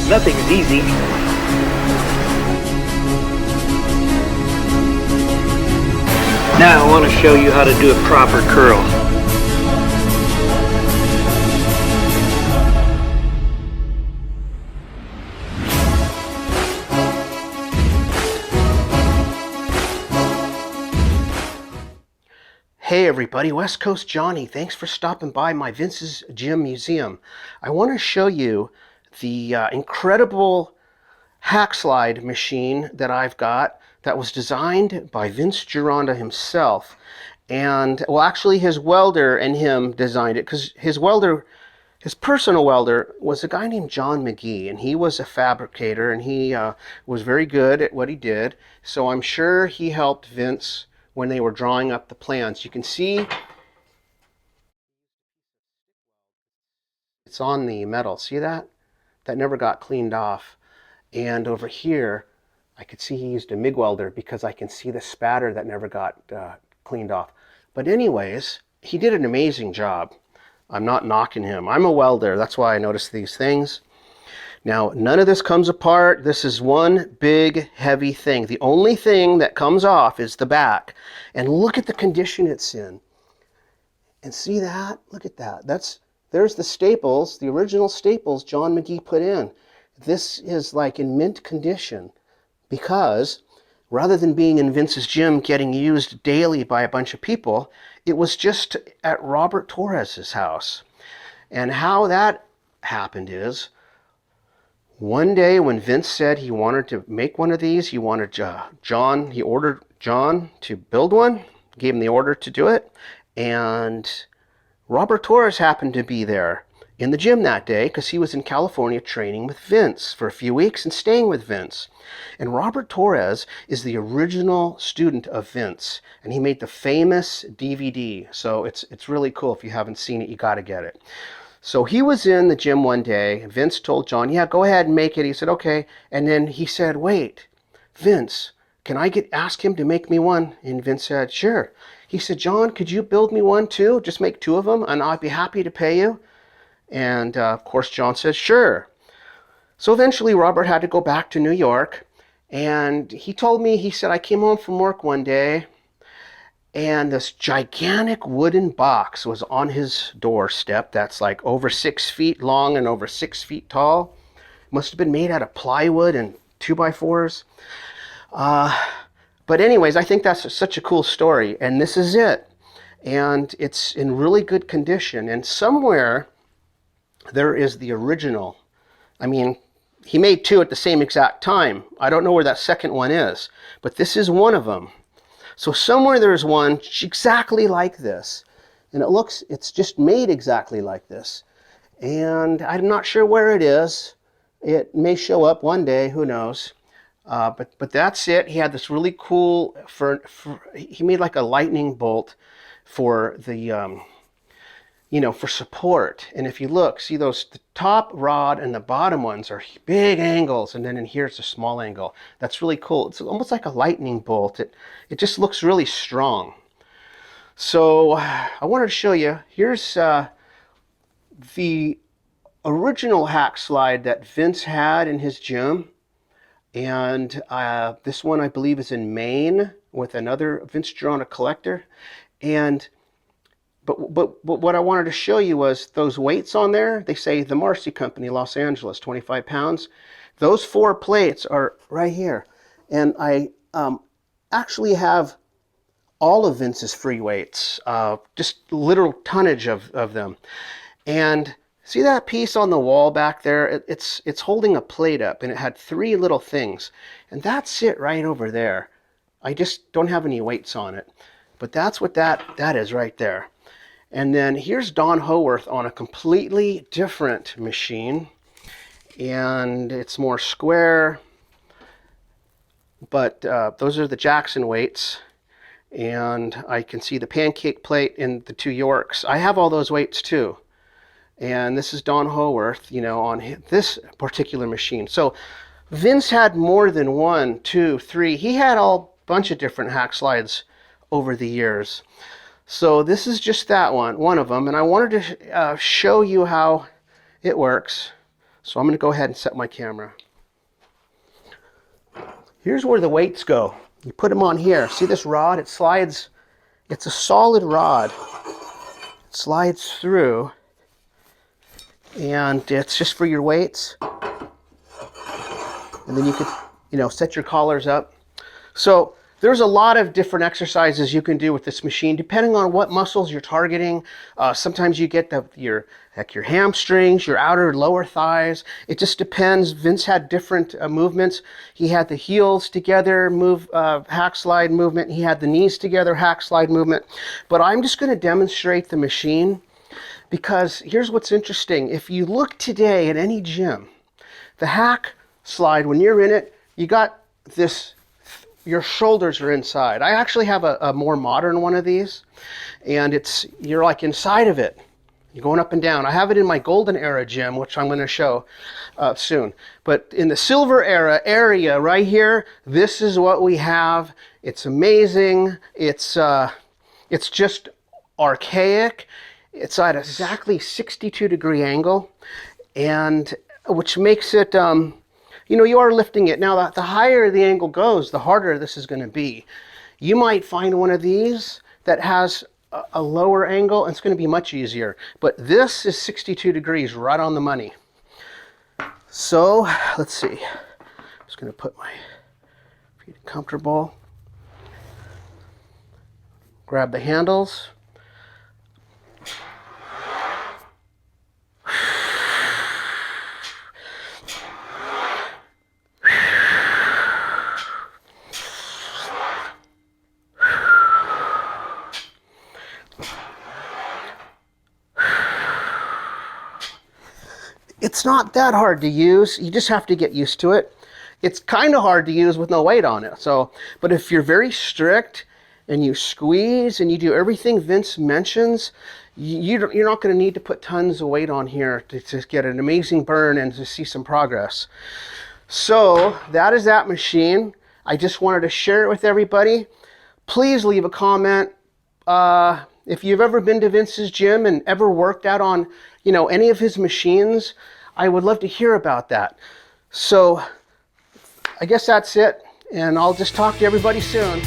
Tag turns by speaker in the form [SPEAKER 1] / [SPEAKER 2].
[SPEAKER 1] Nothing's easy. Now I want to show you how to do a proper curl.
[SPEAKER 2] Hey everybody, West Coast Johnny. Thanks for stopping by my Vince's Gym Museum. I want to show you the incredible hack slide machine that I've got that was designed by Vince Gironda himself. And, well, actually his welder and him designed it, because his personal welder was a guy named John McGee, and he was a fabricator, and he was very good at what he did. So I'm sure he helped Vince when they were drawing up the plans. You can see it's on the metal. See that? That never got cleaned off. And over here, I could see he used a MIG welder because I can see the spatter that never got cleaned off. But anyways, he did an amazing job. I'm not knocking him. I'm a welder. That's why I noticed these things. Now, none of this comes apart. This is one big, heavy thing. The only thing that comes off is the back. And look at the condition it's in. And see that? Look at that. There's the staples, the original staples John McGee put in. This is like in mint condition because rather than being in Vince's gym getting used daily by a bunch of people, it was just at Robert Torres' house. And how that happened is, one day when Vince said he wanted to make one of these, he ordered John to build one, gave him the order to do it, and Robert Torres happened to be there in the gym that day because he was in California training with Vince for a few weeks and staying with Vince. And Robert Torres is the original student of Vince, and he made the famous DVD. So it's really cool. If you haven't seen it, you got to get it. So he was in the gym one day. Vince told John, yeah, go ahead and make it. He said, okay. And then he said, wait, Vince, can I ask him to make me one? And Vince said, sure. He said, John, could you build me one too? Just make two of them and I'd be happy to pay you. And of course, John said, sure. So eventually Robert had to go back to New York. And he told me, he said, I came home from work one day and this gigantic wooden box was on his doorstep that's like over 6 feet long and over 6 feet tall. Must have been made out of plywood and 2x4s. But anyways, I think that's such a cool story. And this is it. And it's in really good condition. And somewhere there is the original. I mean, he made two at the same exact time. I don't know where that second one is. But this is one of them. So somewhere there's one exactly like this. And it's just made exactly like this. And I'm not sure where it is. It may show up one day, who knows. But that's it. He had this really cool, he made like a lightning bolt for the, for support. And if you look, see the top rod and the bottom ones are big angles, and then in here it's a small angle. That's really cool. It's almost like a lightning bolt. It just looks really strong. So I wanted to show you, here's the original hack slide that Vince had in his gym. And this one I believe is in Maine with another Vince Gironda collector. But what I wanted to show you was those weights on there. They say the Marcy Company, Los Angeles, 25 pounds. Those 4 plates are right here. And I actually have all of Vince's free weights, just literal tonnage of them. And see that piece on the wall back there? It's holding a plate up, and it had 3 little things. And that's it right over there. I just don't have any weights on it. But that's what that is right there. And then here's Don Howarth on a completely different machine. And it's more square. But those are the Jackson weights. And I can see the pancake plate and the 2 Yorks. I have all those weights too. And this is Don Howarth, on this particular machine. So Vince had more than 1, 2, 3. He had a bunch of different hack slides over the years. So this is just that one of them. And I wanted to show you how it works. So I'm going to go ahead and set my camera. Here's where the weights go. You put them on here. See this rod? It slides. It's a solid rod. It slides through. And it's just for your weights. And then you could, set your collars up. So there's a lot of different exercises you can do with this machine, depending on what muscles you're targeting. Sometimes you get your hamstrings, your outer lower thighs. It just depends. Vince had different movements. He had the heels together, hack slide movement. He had the knees together, hack slide movement. But I'm just going to demonstrate the machine, because here's what's interesting. If you look today at any gym, the hack slide, when you're in it, you got this, your shoulders are inside. I actually have a more modern one of these, and you're like inside of it. You're going up and down. I have it in my golden era gym, which I'm going to show soon. But in the silver era area right here, this is what we have. It's amazing. It's just archaic. It's at exactly 62-degree angle, and which makes it, you are lifting it. Now, the higher the angle goes, the harder this is going to be. You might find one of these that has a lower angle, and it's going to be much easier. But this is 62 degrees, right on the money. So, let's see. I'm just going to put my feet comfortable. Grab the handles. It's not that hard to use. You just have to get used to it. It's kind of hard to use with no weight on it. But if you're very strict and you squeeze and you do everything Vince mentions, you're not going to need to put tons of weight on here to get an amazing burn and to see some progress. So that is that machine. I just wanted to share it with everybody. Please leave a comment. If you've ever been to Vince's gym and ever worked out on, any of his machines, I would love to hear about that. So I guess that's it, and I'll just talk to everybody soon.